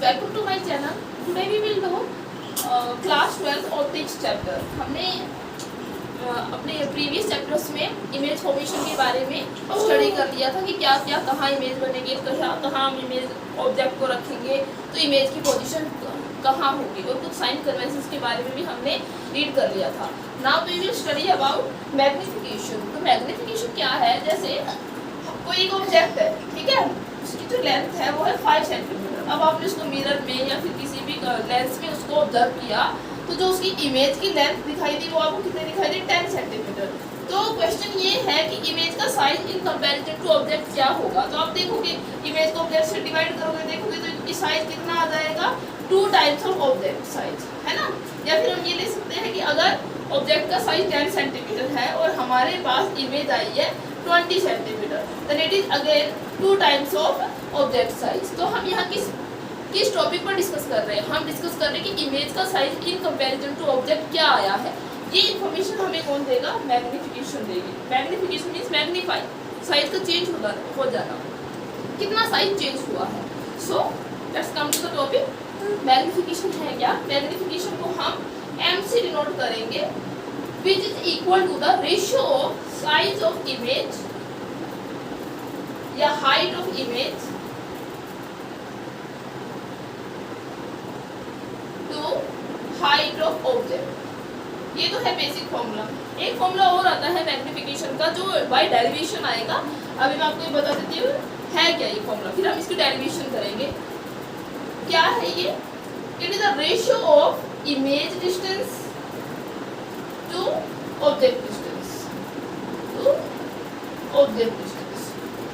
welcome to my channel. Today we will do class 12 optics chapter. हमने अपने previous chapters में image formation के बारे में स्टडी कर लिया था कि क्या क्या कहाँ इमेज बनेगी, कहाँ हम इमेज ऑब्जेक्ट को रखेंगे, तो इमेज की पोजीशन कहाँ होगी, और कुछ साइन कन्वेंशंस के बारे में भी हमने रीड कर लिया था. Now we will study about magnification. तो मैग्निफिकेशन क्या है, जैसे कोई एक ऑब्जेक्ट है, ठीक है, उसकी जो लेंथ है वो है 5 सेंटीमीटर. अब आपने उसको मिरर में या फिर किसी भी लेंस में उसको ऑब्जर्व किया, तो जो उसकी इमेज की लेंथ दिखाई दी वो आपको कितने दिखाई दी, 10 सेंटीमीटर. तो क्वेश्चन ये है कि इमेज का size in comparison to object क्या होगा. तो आप देखोगे इमेज को ऑब्जेक्ट से डिवाइड करोगे, देखोगे तो इनकी साइज कितना आ जाएगा, 2 टाइम्स ऑफ ऑब्जेक्ट साइज, है ना. या फिर हम ये ले सकते हैं कि अगर ऑब्जेक्ट का साइज 10 सेंटीमीटर है और हमारे पास इमेज आई है 20 centimetre, then it is again 2 times of object size. तो हम यहाँ किस टॉपिक पर डिस्कस कर रहे हैं, हम डिस्कस कर रहे हैं कि इमेज का size in comparison to object क्या आया है. ये इन्फॉर्मेशन हमें कौन देगा, मैग्निफिकेशन देगी. मैग्निफिकेशन मीन्स मैग्नीफाई, साइज का चेंज हो जाना, कितना साइज चेंज हुआ है. So let's come to the topic. Magnification है क्या, मैग्निफिकेशन को हम m से डिनोट करेंगे, which is equal to the ratio of size of image या height of image to height of object. ये तो है बेसिक फॉर्मूला. एक फॉर्मूला और आता है मैग्निफिकेशन का जो बाय डेरिवेशन आएगा. अभी मैं आपको ये बता देती हूँ है क्या ये फॉर्मूला, फिर हम इसकी डेरिवेशन करेंगे. क्या है ये, it is the ratio of image distance to object distance,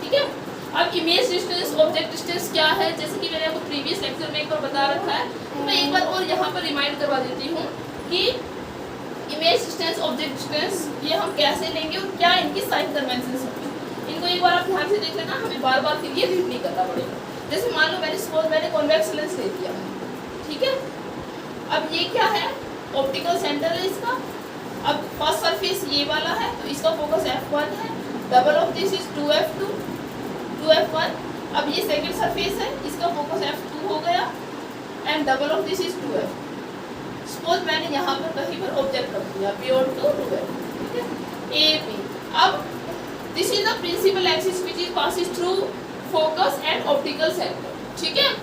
ठीक है. अब इमेज डिस्टेंस ऑब्जेक्ट डिस्टेंस क्या है, जैसे कि मैंने आपको प्रीवियस लेक्चर में एक बार बता रखा है, तो मैं एक बार और यहाँ पर रिमाइंड करवा देती हूँ कि इमेज डिस्टेंस ऑब्जेक्ट डिस्टेंस ये हम कैसे लेंगे और क्या इनकी साइन कन्वेंशंस होंगी. इनको एक बार आप ध्यान से देख लेना, हमें बार बार फिर ये रीड नहीं करना पड़ेगा. जैसे मान लो मैंने कॉन्वेक्स लेंस ले लिया है, ठीक है. अब ये क्या है, ऑप्टिकल सेंटर है इसका. अब फर्स्ट सरफेस ये वाला है, तो इसका फोकस f1 है, double of this is 2f2, 2f1. अब ये सेकंड सरफेस है, इसका फोकस f2 हो गया, and double of this is 2f. Suppose मैंने यहाँ पर कहीं पर ऑब्जेक्ट रख दिया बियॉन्ड टू 2f, ठीक है, ए बी. अब this is the principal axis which is passes through focus and optical centre, ठीक है.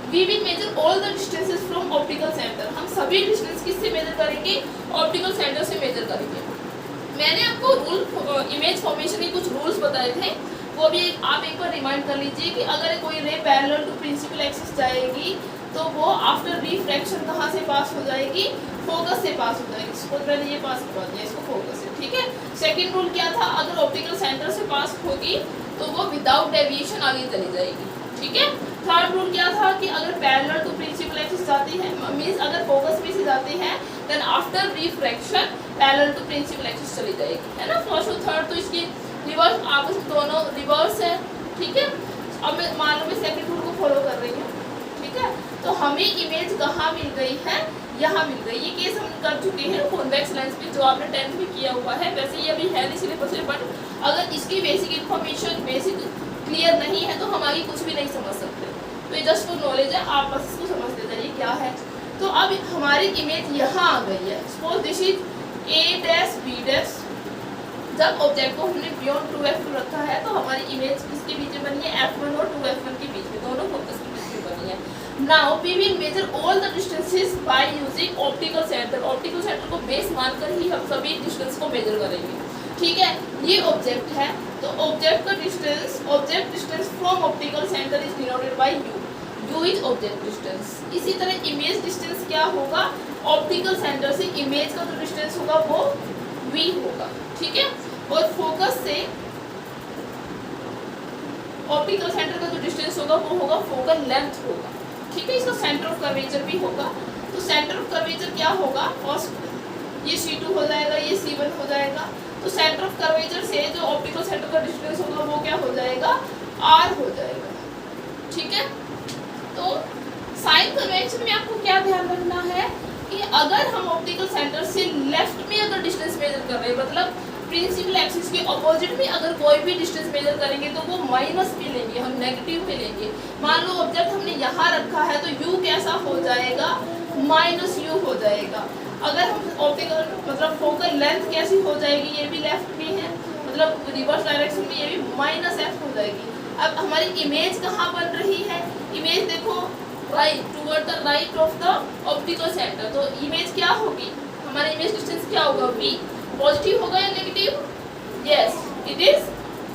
We will measure all the distances from optical center. हम सभी डिस्टेंस किससे मेजर करेंगे, ऑप्टिकल सेंटर से मेजर करेंगे. मैंने आपको रूल इमेज फॉर्मेशन के कुछ रूल्स बताए थे, वो भी आप एक बार रिमाइंड कर लीजिए कि अगर कोई ray parallel to principal axis जाएगी तो वो आफ्टर रिफ्रैक्शन कहाँ से पास हो जाएगी, फोकस से पास हो जाएगी. सपोज मैंने ये पास करवा दिया इसको फोकस से, ठीक है. सेकेंड रूल क्या था, अगर ऑप्टिकल सेंटर से पास होगी तो वो विदाउट डेविएशन आगे चली जाएगी, ठीक है. थर्ड रूल क्या था कि अगर पैरेलल टू प्रिंसिपल एक्सिस जाती है, मींस अगर फोकस भी से जाती है, then after refraction parallel to principal axis चली जाएगी, है ना. फर्स्ट और थर्ड तो इसकी रिवर्स, आपस में दोनों रिवर्स है, ठीक है. अब मान लो मैं सेकंड रूल को फॉलो कर रही हूँ, ठीक है. तो हमें इमेज कहाँ मिल गई है, यहाँ मिल गई. ये केस हम कर चुके हैं कॉन्वेक्स लेंस पे, जो आपने 10th में किया हुआ है. वैसे ये अभी है नहीं सिलेबस में, बट अगर इसकी बेसिक इन्फॉर्मेशन बेसिक क्लियर नहीं है तो हम आगे कुछ भी नहीं समझ सकते. तो ये जस्ट फॉर नॉलेज है, आप बस इसको समझते जाइए क्या है. तो अब हमारी इमेज यहाँ आ गई है. Suppose this is A dash B dash. जब ऑब्जेक्ट को हमने बियॉन्ड 2f2 रखा है तो हमारी इमेज किसके बीच में बनी है, f1 और 2f1 के बीच में, दोनों फोकस के बीच में बनी है. Now we will measure all the distances by using optical centre. Optical centre को बेस मानकर ही हम सभी डिस्टेंस को मेजर करेंगे, ठीक है. ये ऑब्जेक्ट है, तो ऑब्जेक्ट का distance, object distance from optical centre is denoted by u. u is object distance. इसी तरह इमेज डिस्टेंस क्या होगा, ऑप्टिकल सेंटर से इमेज का जो डिस्टेंस होगा वो v होगा, ठीक है. और फोकस से ऑप्टिकल सेंटर का जो डिस्टेंस होगा वो होगा फोकल लेंथ होगा, ठीक है. इसका सेंटर ऑफ कर्वेचर भी होगा. तो सेंटर ऑफ कर्वेचर क्या होगा, फर्स्ट ये C2 हो जाएगा, ये C1 हो जाएगा. तो सेंटर ऑफ कर्वेचर से जो ऑप्टिकल सेंटर का डिस्टेंस होगा वो क्या हो जाएगा, R हो जाएगा, ठीक है. तो साइन कन्वेंशन में आपको क्या ध्यान रखना है कि अगर हम ऑप्टिकल सेंटर से लेफ्ट में अगर डिस्टेंस मेजर कर रहे हैं, मतलब प्रिंसिपल एक्सिस के अपोजिट में अगर कोई भी डिस्टेंस मेजर करेंगे तो वो माइनस में लेंगे, हम नेगेटिव में लेंगे। मान लो ऑब्जेक्ट हमने यहाँ रखा है तो u कैसा हो जाएगा, माइनस u हो जाएगा। अगर हम ऑप्टिकल मतलब फोकल लेंथ कैसी हो जाएगी, ये भी लेफ्ट में है, मतलब रिवर्स डायरेक्शन में ये भी माइनस f हो जाएगी। अब हमारी इमेज कहाँ बन रही है, इमेज देखो right toward the right of the optical centre. तो इमेज क्या होगी, हमारा इमेज डिस्टेंस क्या होगा, v। पॉजिटिव होगा या negative, yes it is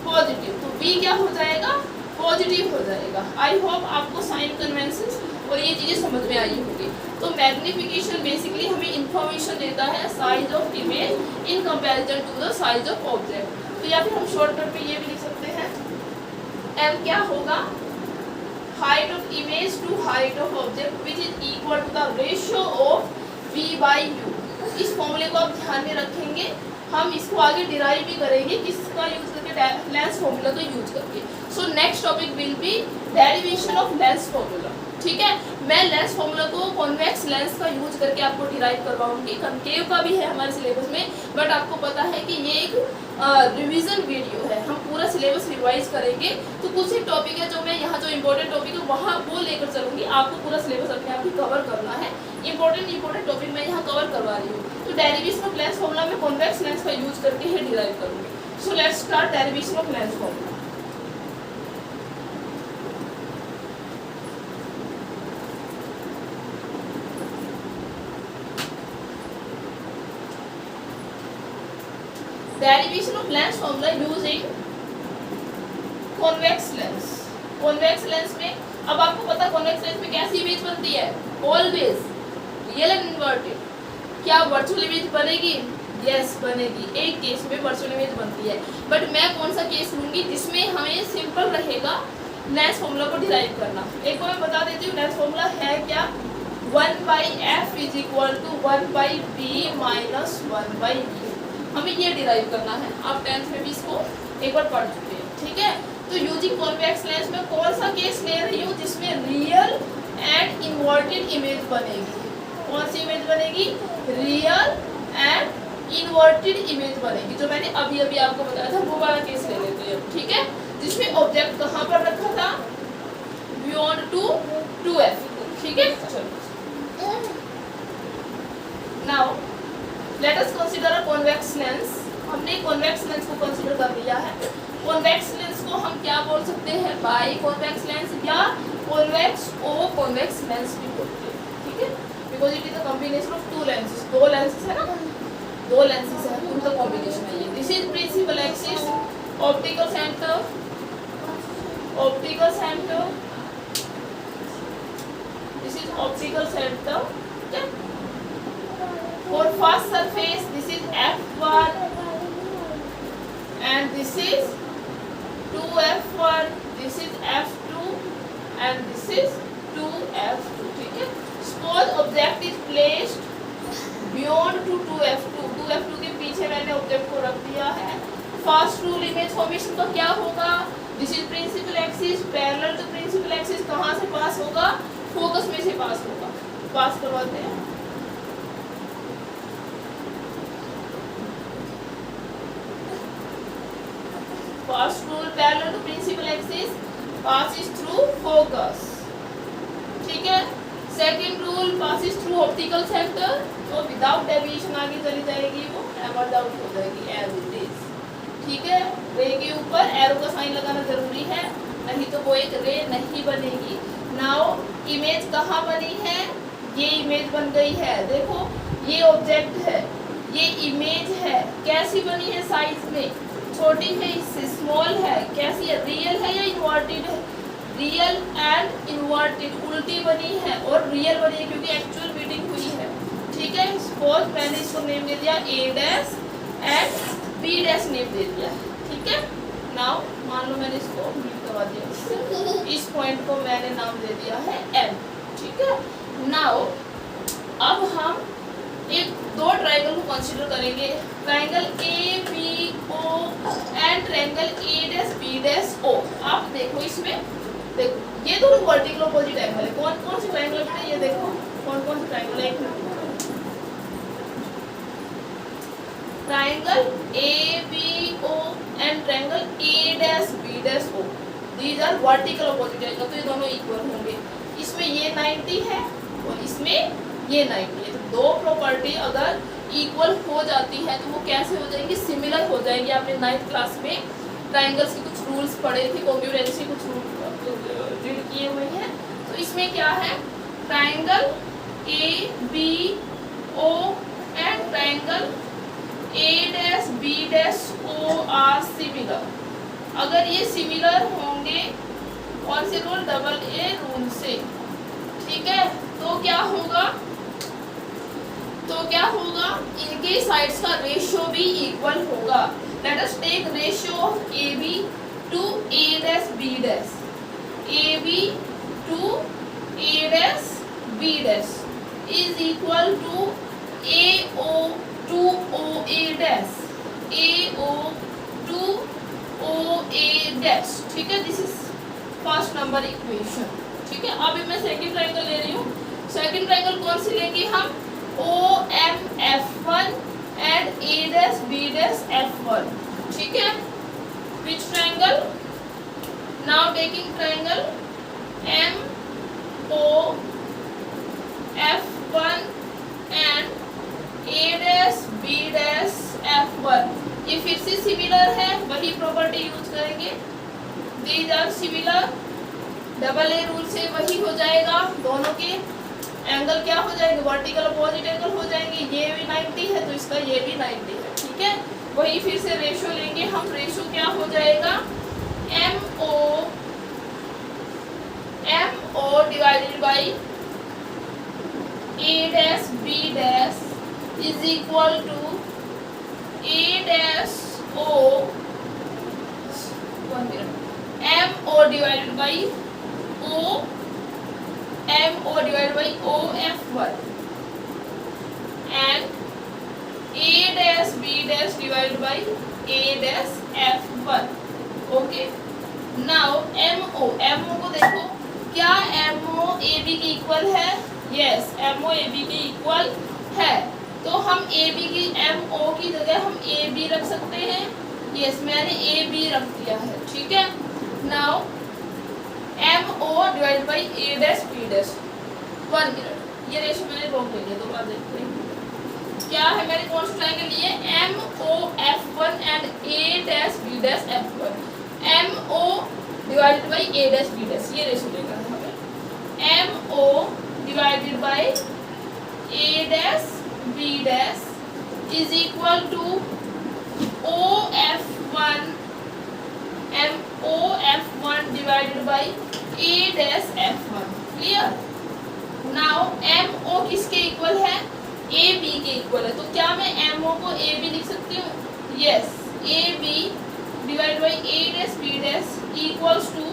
positive, तो v क्या हो जाएगा, पॉजिटिव हो जाएगा। आई होप आपको साइन कन्वेंशंस और ये चीज़ें समझ में आई होगी। तो मैग्निफिकेशन बेसिकली हमें इंफॉर्मेशन देता है size of image in comparison to the size of object. तो या फिर हम शॉर्टकट पे ये भी लिख सकते हैं, m क्या होगा, height of image to height of object which is equal to the ratio of v by u। इस फॉर्मूले को आप ध्यान में रखेंगे, हम इसको आगे डिराइव भी करेंगे किसका यूज करके, लेंस फॉर्मूला का यूज करके। So next topic will be derivation of lens formula. ठीक है, मैं लेंस फॉर्मूला को कॉन्वेक्स लेंस का यूज करके आपको डिराइव करवाऊंगी। कनकेव का भी है हमारे सिलेबस में, बट आपको पता है कि ये एक रिवीजन वीडियो है, हम पूरा सिलेबस रिवाइज करेंगे। तो कुछ एक टॉपिक है जो मैं यहाँ जो इम्पोर्टेंट टॉपिक है वहाँ वो लेकर चलूंगी, आपको पूरा सिलेबस अपने आप ही कवर करना है। इंपॉर्टेंट टॉपिक मैं यहाँ कवर करवा रही हूँ। तो डेरिवेशन ऑफ लेंस फॉर्मूला में कॉन्वेक्स लेंस का यूज करके ही डिराइव करूंगी। So let's start derivation of lens formula. Derivation of lens formula using convex lens। convex lens में अब आपको पता convex lens में कैसी इमेज बनती है, always रियल एंड इन्वर्टेड। क्या वर्चुअल इमेज बनेगी, यस बनेगी, एक केस में वर्चुअल इमेज बनती है। बट मैं कौन सा केस लूंगी जिसमें हमें सिंपल रहेगा लेंस फॉर्मूला को डिराइव करना। एक को मैं बता देती हूँ लेंस फॉर्मूला है क्या, 1/f is equal to 1/b minus 1/v। हमें ये डिराइव करना है, आप 10th में भी इसको एक बार पढ़ चुके हैं। ठीक है, तो यूजिंग कॉन्वेक्स लेंस में कौन सा केस ले रही हूँ जिसमें रियल एंड इन्वर्टेड इमेज बनेगी। कौन सी इमेज बनेगी, रियल एंड इन्वर्टेड इमेज बनेगी। जो मैंने अभी अभी आपको बताया था वो वाला केस ले लेते हैं। ठीक है, जिसमें ऑब्जेक्ट कहाँ पर रखा था, बियॉन्ड टू 2f। ठीक है, चलो now let us consider a convex lens. हमने कॉन्वेक्स लेंस को कंसीडर कर लिया है। कॉन्वेक्स लेंस को हम क्या बोल सकते हैं, बाई कॉन्वेक्स लेंस या कॉन्वेक्स ओ कॉन्वेक्स लेंस भी बोलते हैं। ठीक है, because it is a combination of two lenses, दो लेंसेज है ना, दो लेंसेज है, उनका कॉम्बिनेशन है ये। This is principal axis, optical centre, optical centre, this is optical centre. ठीक है, for first surface this is f1 and this is 2f1, this is f2 and this is 2f2। ठीक है, suppose object is placed beyond to 2f2, 2f2 के पीछे मैंने object को रख दिया है। फर्स्ट रूल इमेज फॉर्मेशन का क्या होगा, this is principal axis parallel to principal axis, कहाँ से पास होगा, फोकस में से पास होगा। पास करवाते हैं, first rule parallel to principal axis passes through focus। ठीक है, second rule passes through optical center, तो without deviation आगे चली जाएगी, वो hammered out हो जाएगी as it is। ठीक है, रे के ऊपर एरो का साइन लगाना जरूरी है, नहीं तो वो एक रे नहीं बनेगी। नाउ इमेज कहाँ बनी है, ये इमेज बन गई है। देखो ये ऑब्जेक्ट है, ये इमेज है, कैसी बनी है, साइज में छोटी है, इससे स्मॉल है, कैसी है, रियल है या इन्वर्टेड है, रियल एंड इन्वर्टेड उल्टी बनी है और रियल बनी है क्योंकि एक्चुअल मीटिंग हुई है। ठीक है, सपोज मैंने इसको नेम दे दिया a dash and b dash name दे दिया। ठीक है, नाउ मान लो मैंने इसको मीट करवा दिया, इस पॉइंट को मैंने नाम दे दिया है m। ठीक है, नाउ अब हम एक दो ट्रायंगल को कंसीडर करेंगे, triangle ABO and triangle A'BO। आप देखो इसमें, देखो ये दोनों वर्टिकल ऑपोजिट एंगल है। कौन कौन से ट्रायंगल है ये देखो, कौन कौन से ट्रायंगल है, एक minute triangle ABO and triangle A'B'O, these are vertical opposite angle, तो ये दोनों इक्वल होंगे। इसमें ये 90 है और इसमें ये 90 है, तो दो प्रॉपर्टी अगर इक्वल हो जाती है तो वो कैसे हो जाएंगी, सिमिलर हो जाएंगी। आपने 9th क्लास में ट्राइंगल्स के कुछ रूल्स पढ़े थे, कॉन्ग्रुएंसी कुछ रीड किए हुए हैं। तो इसमें क्या है, triangle ABO and triangle A'B'O are similar. अगर ये सिमिलर होंगे कौन से रूल, डबल A रूल से, ठीक है, तो क्या होगा, इनके साइड्स का रेशियो भी इक्वल होगा। Let us take ratio of AB to A'B', AB to A'B' is equal to AO to OA', AO to OA', ठीक है, this is first number equation, ठीक है। अब मैं सेकंड ट्राइंगल ले रही हूँ। सेकंड ट्राइंगल कौन सी लेंगे हम, OMF1 एंड A'B'F1, ठीक है। Which triangle, now taking triangle MOF1 and A'B'F1, ये फिर से सिमिलर है, वही प्रॉपर्टी यूज करेंगे, these are similar, double A rule से वही हो जाएगा। दोनों के एंगल क्या हो जाएंगे, वर्टिकल अपोजिट एंगल हो जाएंगे। ये भी 90 है तो इसका ये भी 90 है, ठीक है। वही फिर से रेशियो लेंगे हम, रेशियो क्या हो जाएगा, MO divided by A'B' is equal to MO divided by OF1 and A'B' divided by A'F1, okay। now MO को देखो, क्या MO AB के इक्वल है, यस, MO AB के इक्वल है, तो हम AB की MO की जगह हम AB रख सकते हैं, यस, मैंने AB रख दिया है, ठीक है। now MO divide by A'B', 1 minute, ये रेशियो मैंने रोक ले लिया, दोबारा देखते हैं क्या है। मैंने कौन सा ट्रायंगल लिए, MOF1 and A'B'F1, MO divided by A'B', ये रेशियो लेकर हमें MO divided by A'B' is equal to OF1 divided by A'F1, clear. Now MO किसके इक्वल है, AB के इक्वल है, तो क्या मैं MO को AB लिख सकती हूँ, yes, AB divided by A'B' equals to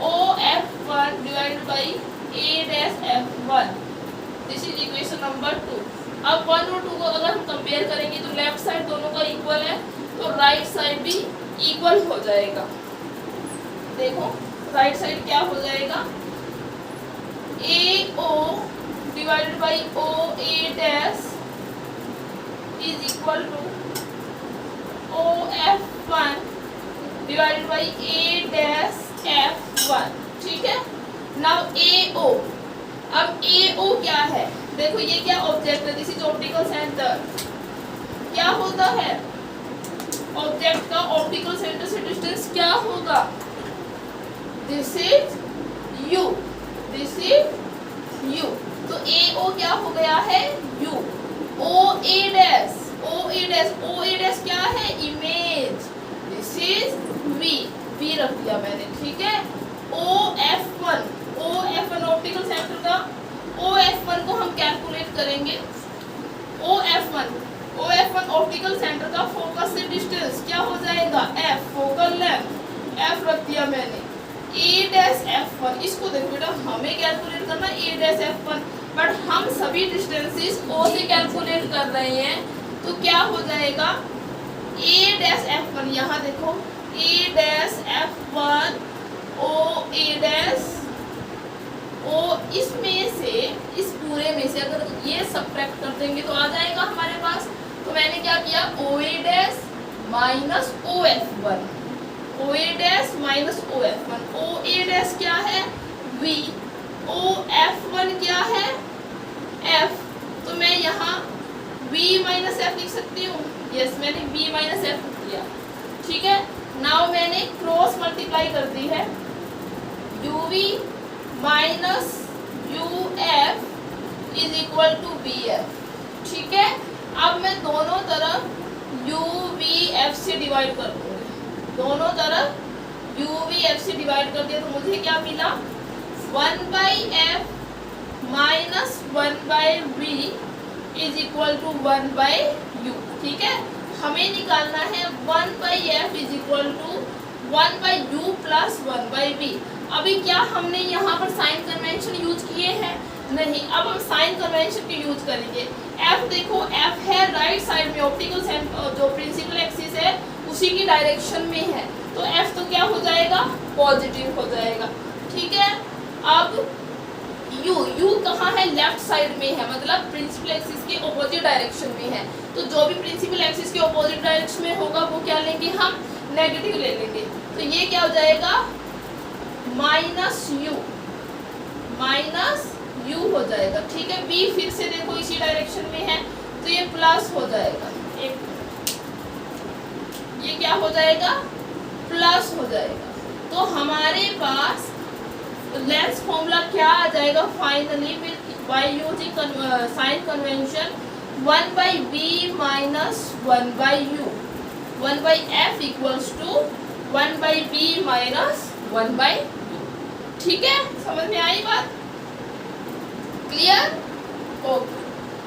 OF1 divided by A'F1, this is equation number 2। अब 1 और 2 को अगर हम कंपेयर करेंगे तो लेफ्ट साइड दोनों का इक्वल है, तो राइट साइड भी इक्वल हो जाएगा। देखो राइट साइड क्या हो जाएगा, AO divided by OA' is equal to OF1 divided by A'F1, ठीक है। नाउ AO, अब AO क्या है, देखो ये क्या ऑब्जेक्ट है, दिस इज ऑप्टिकल सेंटर। क्या होता है, ऑब्जेक्ट का ऑप्टिकल सेंटर से डिस्टेंस क्या होगा, this is U, this is U, तो AO क्या हो गया है, U। OA' क्या है, इमेज, दिस इज V रख दिया मैंने, ठीक है। OF1 ऑप्टिकल सेंटर का, OF1 को हम कैलकुलेट करेंगे। OF1 ऑप्टिकल सेंटर का फोकस से डिस्टेंस क्या हो जाएगा, F, फोकल लेंथ, F रख दिया मैंने। A'F1, इसको देखो बेटा, हमें कैलकुलेट करना A'F1, बट हम सभी डिस्टेंसेस O से कैलकुलेट कर रहे हैं, तो क्या हो जाएगा, A'F1, यहाँ देखो A'F1 O इसमें से, इस पूरे में से अगर ये सब्ट्रैक्ट कर देंगे तो आ जाएगा हमारे पास, तो तो मैंने क्या किया, OA dash minus OF1, OA dash minus OF1, OA dash क्या है V, OF1 क्या है F, तो मैं यहाँ V माइनस F लिख सकती हूँ। यस, मैंने V माइनस F लिख, ठीक है। नाउ मैंने क्रॉस मल्टीप्लाई कर दी है, UV minus UF is equal to BF, ठीक है। अब मैं दोनों तरफ UVF से डिवाइड कर दूंगी, दोनों तरफ UVF से डिवाइड कर दिया तो मुझे क्या मिला, 1/F minus 1/V is equal to 1/U, ठीक है। हमें निकालना है 1/F is equal to 1/U plus 1/V। अभी क्या हमने यहाँ पर साइन कन्वेंशन यूज किए हैं, नहीं। अब हम साइन कन्वेंशन के यूज करेंगे। F देखो, F है राइट साइड में, ऑप्टिकल जो प्रिंसिपल एक्सिस है उसी की डायरेक्शन में है, तो F तो क्या हो जाएगा, पॉजिटिव हो जाएगा, ठीक है। अब U कहाँ है, लेफ्ट साइड में है, मतलब प्रिंसिपल एक्सिस के ऑपोजिट डायरेक्शन में है, तो जो भी प्रिंसिपल एक्सिस के ऑपोजिट डायरेक्शन में होगा वो क्या लेंगे हम, नेगेटिव ले लेंगे। तो ये क्या हो जाएगा, माइनस U हो जाएगा, ठीक है। B फिर से देखो इसी डायरेक्शन में है तो ये प्लस हो जाएगा, ये क्या हो जाएगा, प्लस हो जाएगा। तो हमारे पास लेंस फॉर्मूला क्या आ जाएगा finally, by using sign convention, 1/B minus 1/U, 1/F equals to 1/B minus 1/U, ठीक है। समझ में आई बात, clear, okay.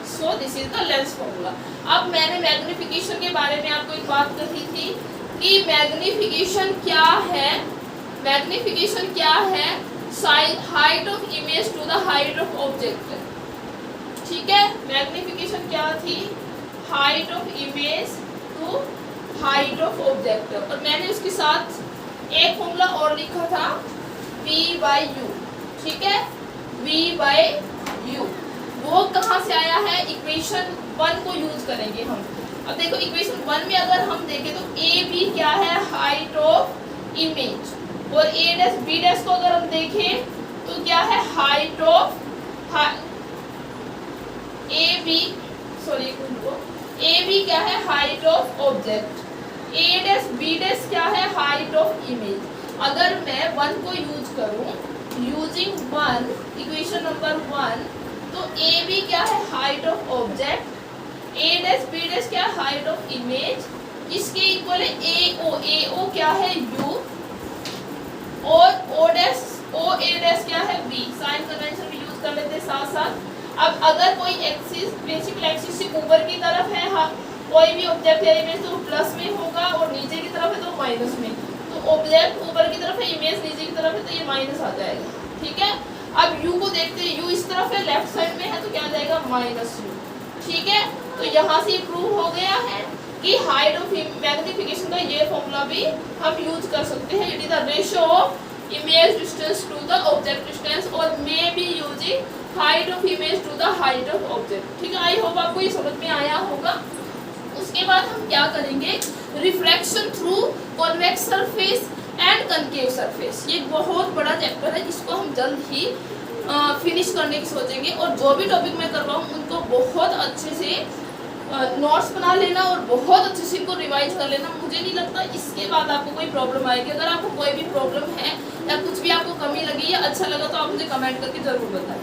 So this is the lens formula. अब मैंने मैग्निफिकेशन के बारे में आपको एक बात कही थी कि मैग्निफिकेशन क्या है, मैग्निफिकेशन क्या है, height of image to the height of object, ठीक है। मैग्निफिकेशन क्या थी, height of image to height of object, और मैंने उसके साथ एक फॉर्मूला और लिखा था, V/U, ठीक है, V/U। वो कहाँ से आया है, इक्वेशन 1 को यूज करेंगे हम। अब देखो इक्वेशन 1 में अगर हम देखें तो AB क्या है, हाइट ऑफ इमेज, और A डैश B डैश को अगर हम देखें तो क्या है, हाइट ऑफ AB क्या है, height of object, A dash B dash क्या है, हाइट ऑफ इमेज। अगर मैं 1 को यूज करूं, यूजिंग 1 इक्वेशन नंबर 1, तो AB क्या है, height of object, A dash B dash क्या है, हाइट ऑफ इमेज, इसके इक्वल है AO क्या है, U, और OA डैश क्या है, V। साइन कन्वेंशन भी यूज कर लेते हैं साथ साथ। अब अगर कोई एक्सिस प्रिंसिपल एक्सिस से ऊपर की तरफ है, हाँ, कोई भी ऑब्जेक्ट या इमेज तो प्लस में होगा, और नीचे की तरफ है तो माइनस में। तो ऑब्जेक्ट ऊपर की तरफ है, इमेज नीचे की तरफ है, तो ये माइनस आ जाएगा, ठीक है। अब U को देखते हैं, U इस तरफ है, लेफ्ट साइड में है, तो क्या आ जाएगा, -U, ठीक है। तो यहाँ से प्रूव हो गया है कि हाइट ऑफ मैग्निफिकेशन का ये फॉर्मूला भी हम यूज कर सकते हैं। It is the ratio of image distance to the object distance, और may be using height of image to the height of object, ठीक है। आई होप आपको ये समझ में आया होगा। उसके बाद हम क्या करेंगे, reflection through convex surface and concave surface. ये बहुत बड़ा चैप्टर है, जिसको हम जल्द ही फिनिश करने की सोचेंगे, और जो भी टॉपिक मैं करवाऊँ उनको बहुत अच्छे से नोट्स बना लेना और बहुत अच्छे से इनको रिवाइज कर लेना। मुझे नहीं लगता इसके बाद आपको कोई प्रॉब्लम आएगी। अगर आपको कोई भी प्रॉब्लम है या कुछ भी आपको कमी लगी या अच्छा लगा तो आप मुझे कमेंट करके ज़रूर बताएं।